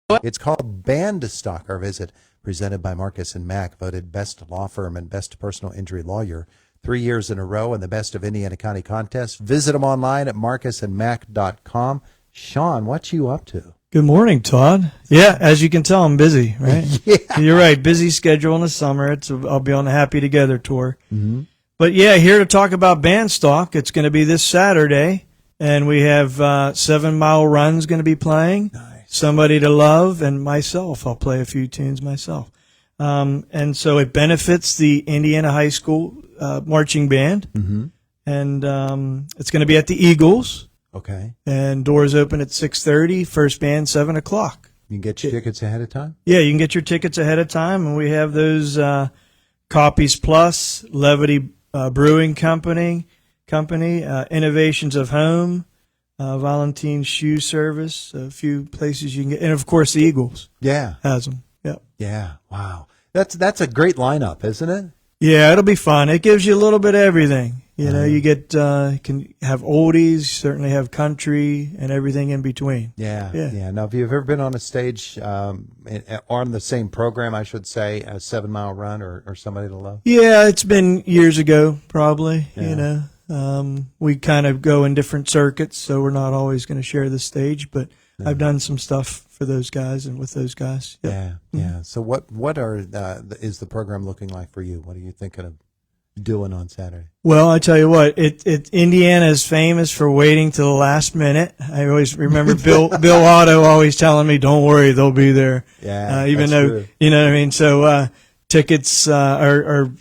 It's called Bandstock. Our visit presented by Marcus and Mack, voted best law firm and best personal injury lawyer 3 years in a row in the Best of Indiana County contest. Visit them online at marcusandmack.com. Sean, what you up to? Good morning, Todd. Yeah, as you can tell, I'm busy, right? Yeah. You're right. Busy schedule in the summer. I'll be on the Happy Together tour. Mm-hmm. But yeah, here to talk about Bandstock. It's going to be this Saturday, and we have 7 Mile Run's going to be playing. Nice. Somebody to Love, and myself. I'll play a few tunes myself. And so it benefits the Indiana High School marching band. Mm-hmm. And it's going to be at the Eagles. Okay. And doors open at 6:30. First band 7 o'clock. You can get your tickets ahead of time? Yeah, you can get your tickets ahead of time, and we have those Copies Plus, Levity Brewing Company, Innovations of Home, Valentine's Shoe Service, a few places you can get, and of course the Eagles. Yeah. Has them. Yep. Yeah. Wow. That's a great lineup, isn't it? Yeah, it'll be fun. It gives you a little bit of everything. You know, you get can have oldies, certainly have country, and everything in between. Yeah. Now, have you ever been on a stage on the same program, I should say, a 7 Mile Run or Somebody to Love? Yeah, it's been years ago, probably. Yeah. You know, we kind of go in different circuits, so we're not always going to share the stage. But I've done some stuff for those guys and with those guys. Yep. Yeah. So what is the program looking like for you? What are you thinking of doing on Saturday? Well, I tell you what, Indiana is famous for waiting till the last minute. I always remember Bill Otto always telling me, "Don't worry, they'll be there." Yeah, even though true. you know what I mean. So tickets are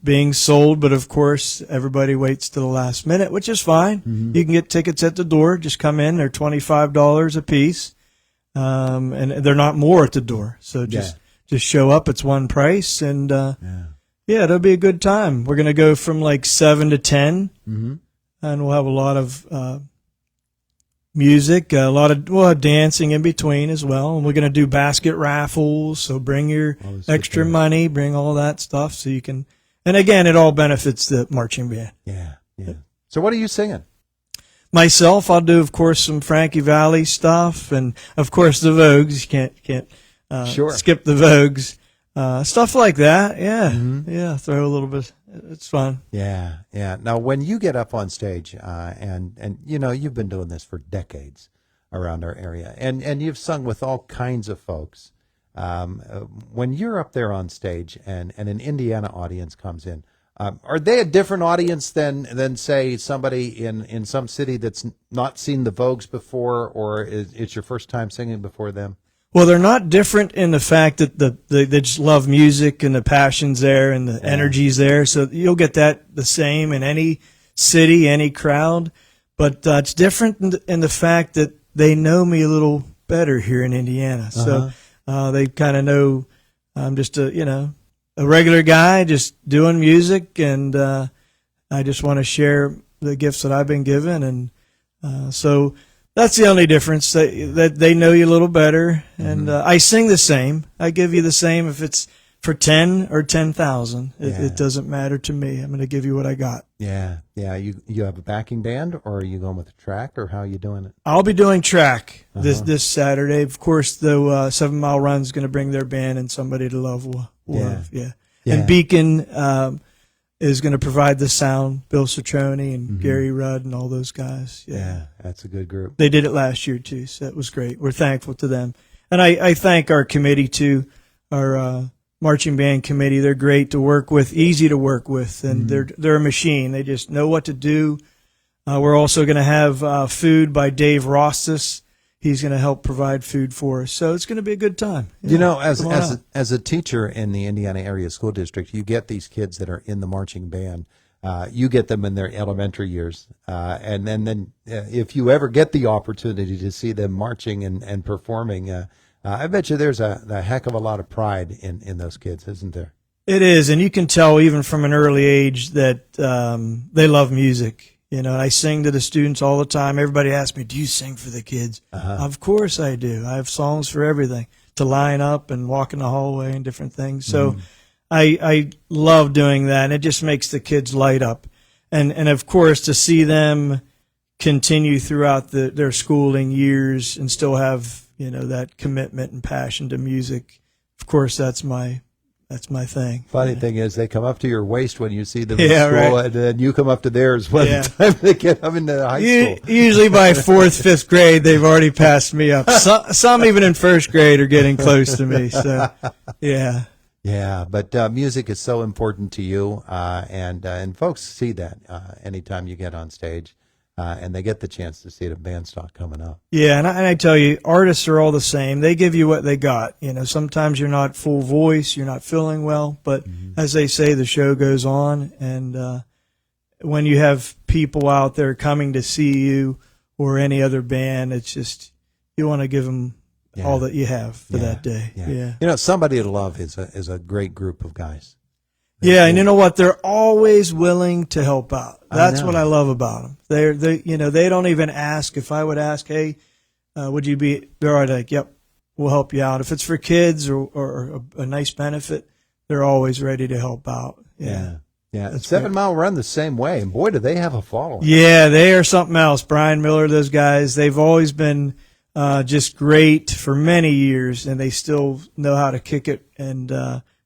being sold, but of course everybody waits till the last minute, which is fine. Mm-hmm. You can get tickets at the door. Just come in; they're $25 a piece, and they're not more at the door. So just show up. It's one price, and yeah, it'll be a good time. We're going to go from like 7 to 10, and we'll have a lot of music, we'll have dancing in between as well. And we're going to do basket raffles, so bring your extra money, bring all that stuff so you can. And again, it all benefits the marching band. Yeah. So what are you singing? Myself, I'll do, of course, some Frankie Valli stuff, and of course the Vogues. You can't skip the Vogues. Stuff like that, yeah, throw a little bit. It's fun. Yeah. Now, when you get up on stage, and you know you've been doing this for decades around our area, and you've sung with all kinds of folks. When you're up there on stage, and an Indiana audience comes in, are they a different audience than say somebody in some city that's not seen the Vogues before, or it's your first time singing before them? Well, they're not different in the fact that they just love music and the passion's there and the energy's there. So you'll get that the same in any city, any crowd. But it's different in the fact that they know me a little better here in Indiana. So they kind of know I'm just a regular guy just doing music, and I just want to share the gifts that I've been given, and so. That's the only difference, that they know you a little better. And I sing the same. I give you the same if it's for 10 or 10,000. It doesn't matter to me. I'm going to give you what I got. Yeah. You have a backing band, or are you going with a track, or how are you doing it? I'll be doing track this Saturday. Of course, the 7 Mile Run's going to bring their band, and Somebody to Love will have. And Beacon is going to provide the sound, Bill Citrone and Gary Rudd and all those guys. Yeah, that's a good group. They did it last year, too, so that was great. We're thankful to them. And I thank our committee, too, our marching band committee. They're great to work with, easy to work with, and they're a machine. They just know what to do. We're also going to have food by Dave Rostis. He's going to help provide food for us. So it's going to be a good time. You know, as a teacher in the Indiana Area School District, you get these kids that are in the marching band. You get them in their elementary years. And then if you ever get the opportunity to see them marching and performing, I bet you there's a heck of a lot of pride in those kids, isn't there? It is. And you can tell even from an early age that they love music. You know, I sing to the students all the time. Everybody asks me, "Do you sing for the kids?" Of course I do. I have songs for everything, to line up and walk in the hallway and different things. So I love doing that, and it just makes the kids light up. And of course, to see them continue throughout their schooling years and still have that commitment and passion to music. Of course, that's my thing. Funny thing is, they come up to your waist when you see them Yeah, in school, right. and then you come up to theirs when Yeah. the time they get them into high school. Usually by 4th, 5th grade, they've already passed me up. Some even in 1st grade are getting close to me. So, yeah. Yeah, but music is so important to you, and folks see that anytime you get on stage, and they get the chance to see it at Bandstock coming up. Yeah, and I tell you, artists are all the same. They give you what they got. Sometimes you're not full voice, you're not feeling well, but as they say, the show goes on. And when you have people out there coming to see you or any other band, it's just you want to give them all that you have for that day. Yeah. Somebody to Love is a great group of guys. Yeah, and you know what? They're always willing to help out. That's what I love about them. They don't even ask. If I would ask, hey, would you be? They're already like, yep, we'll help you out. If it's for kids or a nice benefit, they're always ready to help out. Yeah. 7 Mile Run the same way, and boy, do they have a following. Yeah, they are something else. Brian Miller, those guys, they've always been just great for many years, and they still know how to kick it, and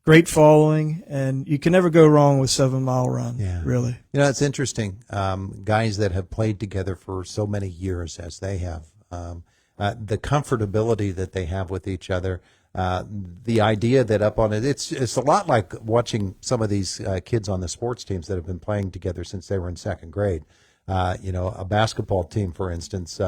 great following, and you can never go wrong with 7 Mile Run, really. It's interesting. Guys that have played together for so many years as they have, the comfortability that they have with each other, the idea that up on it, it's a lot like watching some of these kids on the sports teams that have been playing together since they were in 2nd grade. A basketball team, for instance,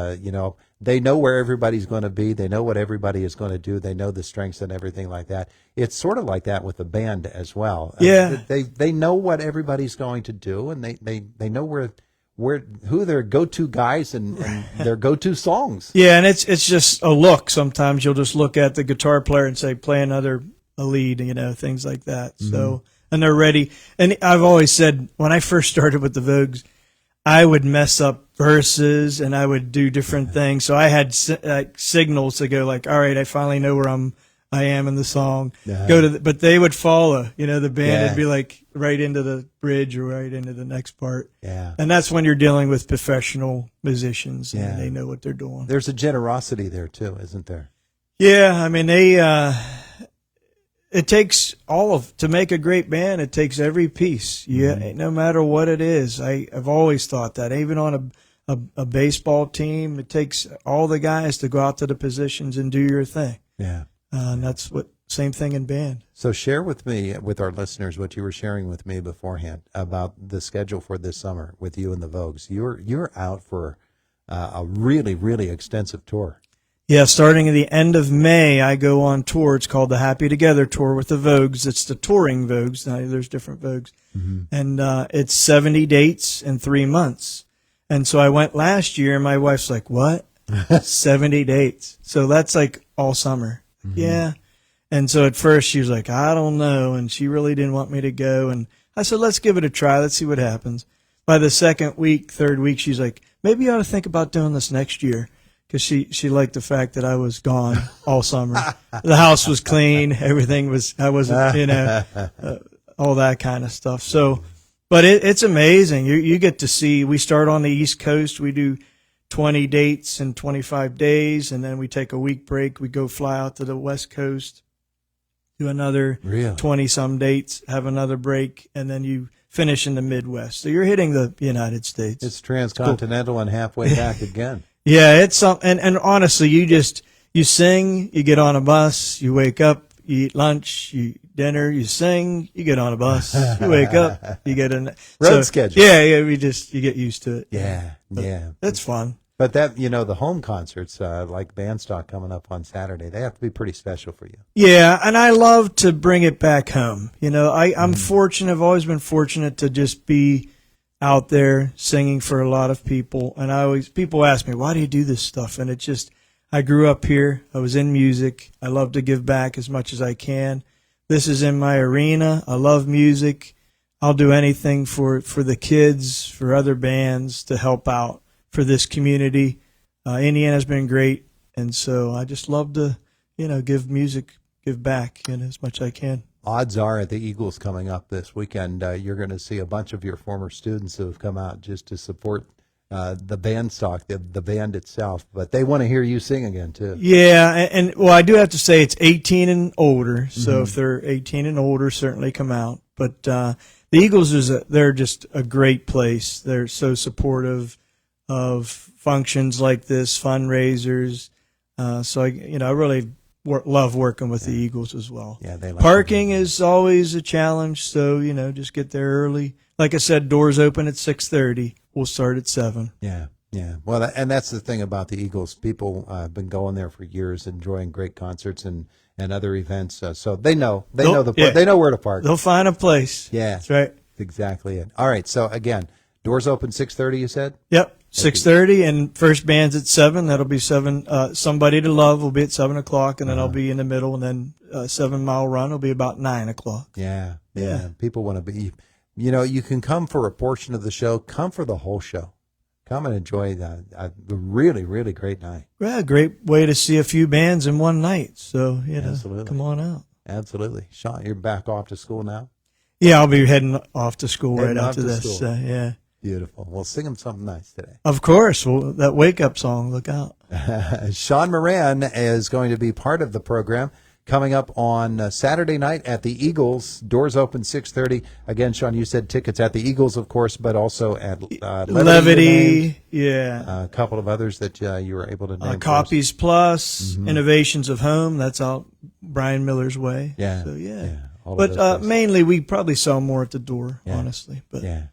they know where everybody's going to be. They know what everybody is going to do. They know the strengths and everything like that. It's sort of like that with the band as well. Yeah. They know what everybody's going to do, and they know who their go-to guys and their go-to songs. Yeah, and it's just a look. Sometimes you'll just look at the guitar player and say, play a lead, things like that. So, and they're ready. And I've always said, when I first started with the Vogues, I would mess up verses and I would do different things. So I had signals to go like, all right, I finally know where I am in the song. But they would follow. The band would be like right into the bridge or right into the next part. Yeah. And that's when you're dealing with professional musicians and they know what they're doing. There's a generosity there too, isn't there? Yeah, I mean it takes to make a great band, it takes every piece. No matter what it is. I've always thought that. Even on a baseball team, it takes all the guys to go out to the positions and do your thing. Yeah. And that's same thing in band. So share with me, with our listeners, what you were sharing with me beforehand about the schedule for this summer with you and the Vogues. You're out for a really, really extensive tour. Yeah, starting at the end of May, I go on tour. It's called the Happy Together Tour with the Vogues. It's the touring Vogues. Now, there's different Vogues. And it's 70 dates in 3 months. And so I went last year, and my wife's like, what? 70 dates. So that's like all summer. Yeah. And so at first she was like, I don't know. And she really didn't want me to go. And I said, let's give it a try. Let's see what happens. By the 2nd week, 3rd week, she's like, maybe you ought to think about doing this next year. Because she liked the fact that I was gone all summer. The house was clean. Everything was, I wasn't, all that kind of stuff. So, but it's amazing. You get to see, we start on the East Coast. We do 20 dates in 25 days. And then we take a week break. We go fly out to the West Coast, do another 20 some dates, have another break. And then you finish in the Midwest. So you're hitting the United States. It's transcontinental and halfway back again. Yeah, it's something, and honestly, you sing, you get on a bus, you wake up, you eat lunch, you eat dinner, you sing, you get on a bus, you wake up, you get a road schedule. Yeah, you get used to it. Yeah. It's fun. But that, the home concerts, like Bandstock coming up on Saturday, they have to be pretty special for you. Yeah, and I love to bring it back home. I'm fortunate, I've always been fortunate to just be out there singing for a lot of people. And people ask me, why do you do this stuff? And it's just, I grew up here. I was in music. I love to give back as much as I can. This is in my arena. I love music. I'll do anything for the kids, for other bands to help out for this community. Indiana's been great. And so I just love to, give back as much as I can. Odds are at the Eagles coming up this weekend, you're going to see a bunch of your former students who have come out just to support the Bandstock, the band itself, but they want to hear you sing again too. Yeah, and well, I do have to say it's 18 and older. So if they're 18 and older, certainly come out. But the Eagles they're just a great place. They're so supportive of functions like this, fundraisers. So I really love working with the Eagles as well. Yeah, they like parking is always a challenge. So just get there early. Like I said, doors open at 6:30. We'll start at 7. Yeah, yeah. Well, and that's the thing about the Eagles. People have been going there for years, enjoying great concerts and other events. So they know they know where to park. They'll find a place. Yeah, That's right. Exactly it. All right. So again, doors open 6:30. You said. Yep. 6:30, and first band's at 7. That'll be 7. Somebody to Love will be at 7 o'clock, and then I'll be in the middle, and then 7 Mile Run will be about 9 o'clock. Yeah. People want to be. You can come for a portion of the show. Come for the whole show. Come and enjoy a really, really great night. Yeah, great way to see a few bands in one night. So, Absolutely. come on out. Absolutely. Sean, you're back off to school now? Yeah, I'll be heading off to school Heading right off after to this. school. Yeah. Beautiful. Well, sing them something nice today. Of course. Well, that wake-up song, look out. Sean Moran is going to be part of the program coming up on Saturday night at the Eagles. Doors open 6:30. Again, Sean, you said tickets at the Eagles, of course, but also at Levity. Yeah. A couple of others that you were able to name. Copies Plus, Innovations of Home. That's out Brian Miller's way. Yeah. So, yeah. All of But those places. mainly we probably sell more at the door, honestly. But Yeah.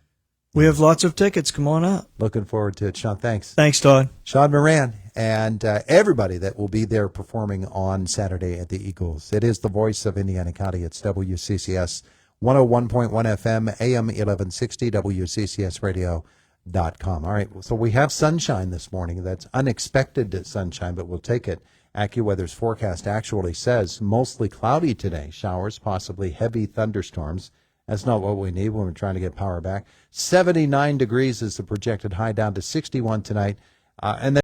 we have lots of tickets. Come on out. Looking forward to it, Sean. Thanks. Thanks, Todd. Sean Moran and everybody that will be there performing on Saturday at the Eagles. It is the voice of Indiana County. It's WCCS 101.1 FM, AM 1160, WCCSradio.com. All right, so we have sunshine this morning. That's unexpected sunshine, but we'll take it. AccuWeather's forecast actually says mostly cloudy today. Showers, possibly heavy thunderstorms. That's not what we need when we're trying to get power back. 79 degrees is the projected high, down to 61 tonight. And then